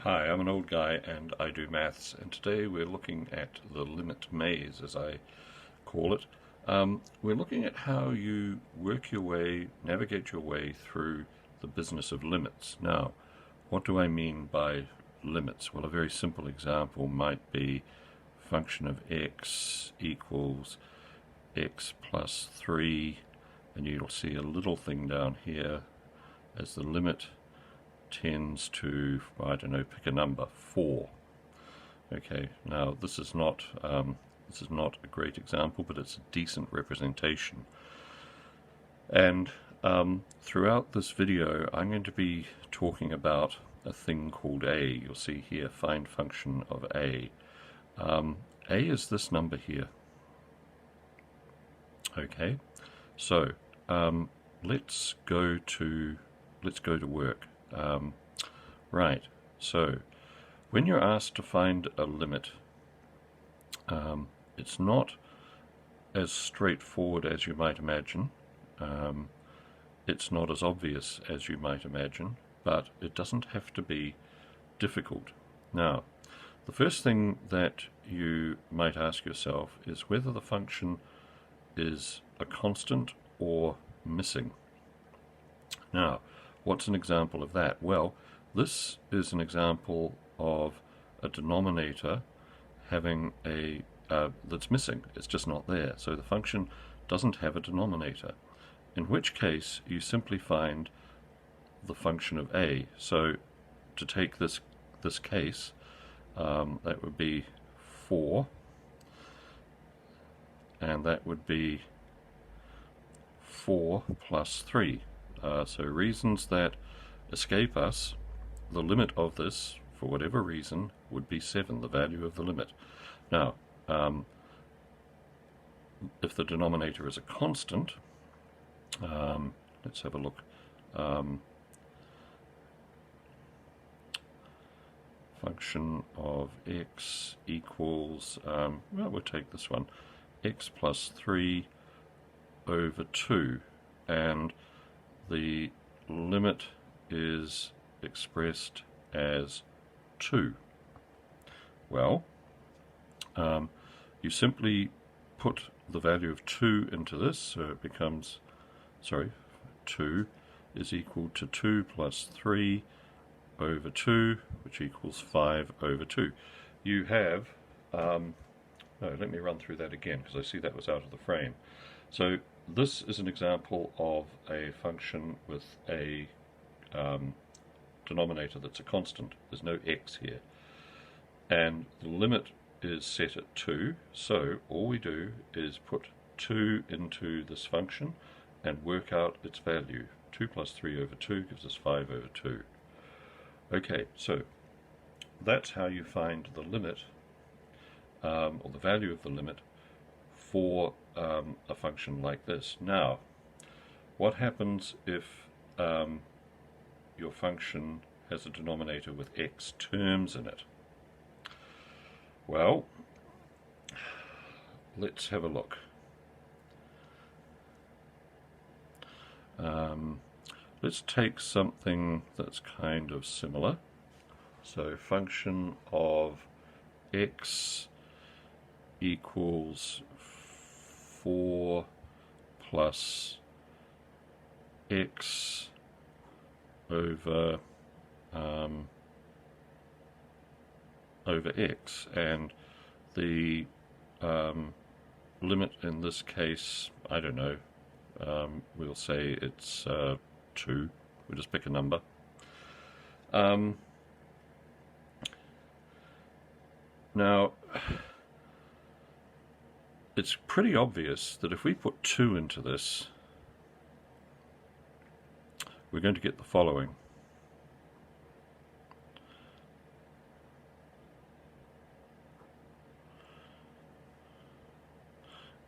Hi, I'm an old guy and I do maths, and today we're looking at the limit maze, as I call it. We're looking at how you work your way, navigate your way through the business of limits. Now, what do I mean by limits? Well, a very simple example might be function of x equals x plus 3, and you'll see a little thing down here as the limit tends to, I don't know, pick a number, 4. Okay, now this is not a great example, but it's a decent representation. And throughout this video, I'm going to be talking about a thing called a. You'll see here, find function of a. A is this number here. Okay, so let's go to work. Right, so when you're asked to find a limit, it's not as straightforward as you might imagine. It's not as obvious as you might imagine, but it doesn't have to be difficult. Now, the first thing that you might ask yourself is whether the function is a constant or missing. Now, what's an example of that? Well, this is an example of a denominator having a that's missing. It's just not there. So the function doesn't have a denominator, in which case you simply find the function of a. So to take this case, that would be 4, and that would be 4 plus 3. So reasons that escape us, the limit of this, for whatever reason, would be 7, the value of the limit. Now, if the denominator is a constant, let's have a look. Function of x equals, well, we'll take this one, x plus 3 over 2, and the limit is expressed as 2. Well, you simply put the value of 2 into this, so it becomes, 2 is equal to 2 plus 3 over 2, which equals 5 over 2. You have, no, let me run through that again, because I see that was out of the frame. So this is an example of a function with a denominator that's a constant. There's no x here. And the limit is set at 2, so all we do is put 2 into this function and work out its value. 2 plus 3 over 2 gives us 5 over 2. Okay, so that's how you find the limit, or the value of the limit, for a function like this. Now, what happens if your function has a denominator with x terms in it? Well, let's have a look. Let's take something that's kind of similar. So function of x equals 4 plus x over x, and the limit in this case, I don't know, we'll say it's 2. We'll just pick a number. Now, it's pretty obvious that if we put 2 into this, we're going to get the following.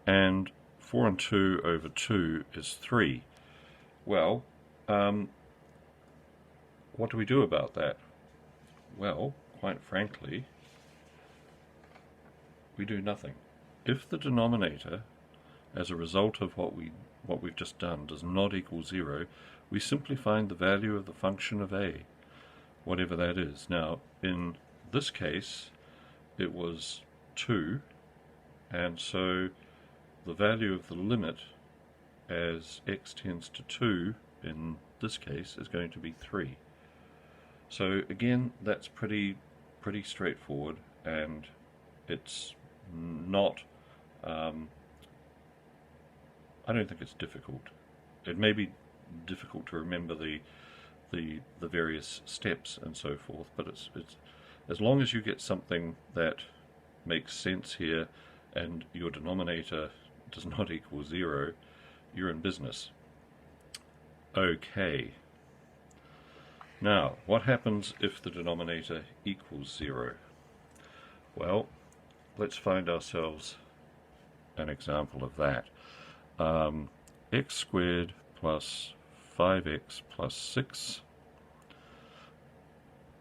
And 4 and 2 over 2 is 3. Well, what do we do about that? Well, quite frankly, we do nothing. If the denominator, as a result of what we've just done, does not equal 0, we simply find the value of the function of a. whatever that is. Now, in this case, it was 2, and so the value of the limit as x tends to 2 in this case is going to be 3. So again, that's pretty straightforward, and it's not I don't think it's difficult. It may be difficult to remember the various steps and so forth, but it's as long as you get something that makes sense here and your denominator does not equal 0, you're in business. Okay. Now, what happens if the denominator equals 0? Well, let's find ourselves an example of that. X squared plus 5x plus 6,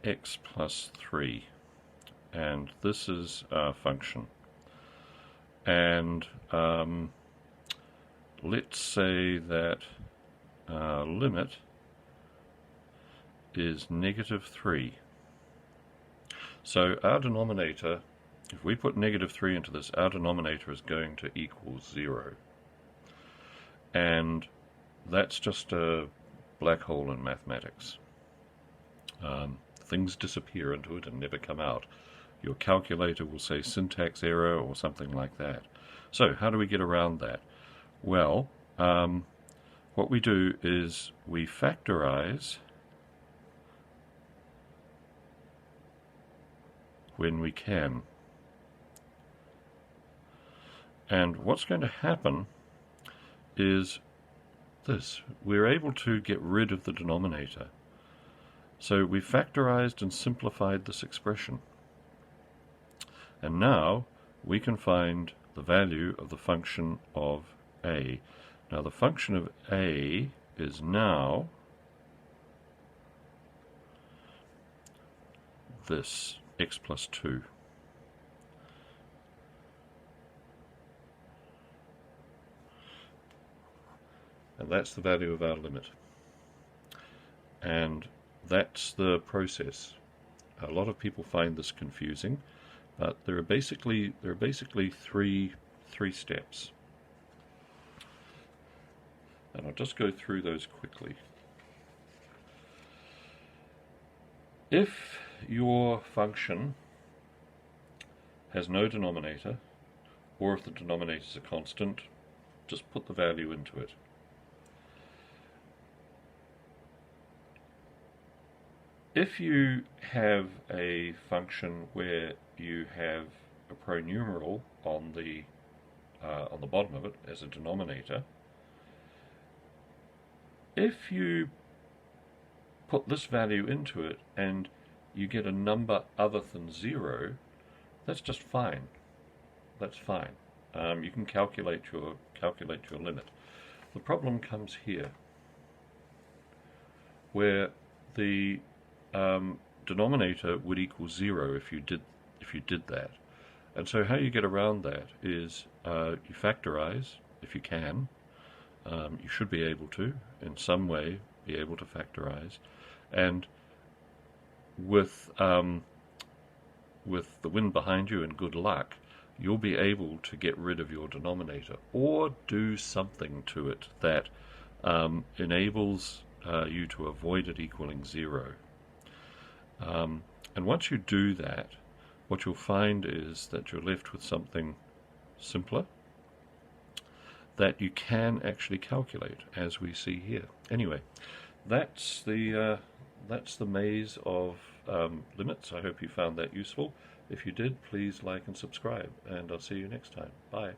x plus 3, and this is our function. And let's say that our limit is -3. So our denominator, if we put -3 into this, our denominator is going to equal 0. And that's just a black hole in mathematics. Things disappear into it and never come out. Your calculator will say syntax error or something like that. So how do we get around that? Well, what we do is we factorize when we can. And what's going to happen is this. We're able to get rid of the denominator. So we factorized and simplified this expression. And now we can find the value of the function of a. Now the function of a is now this, x plus 2. And that's the value of our limit. And that's the process. A lot of people find this confusing, but there are basically three steps. And I'll just go through those quickly. If your function has no denominator, or if the denominator is a constant, just put the value into it. If you have a function where you have a pronumeral on the bottom of it as a denominator, if you put this value into it and you get a number other than 0, that's just fine. That's fine. You can calculate your limit. The problem comes here, where the denominator would equal 0 if you did that. And so how you get around that is you factorize if you can. You should be able to, in some way, be able to factorize. And with the wind behind you and good luck, you'll be able to get rid of your denominator or do something to it that enables you to avoid it equaling 0. And once you do that, what you'll find is that you're left with something simpler that you can actually calculate, as we see here. Anyway, that's the maze of limits. I hope you found that useful. If you did, please like and subscribe, and I'll see you next time. Bye.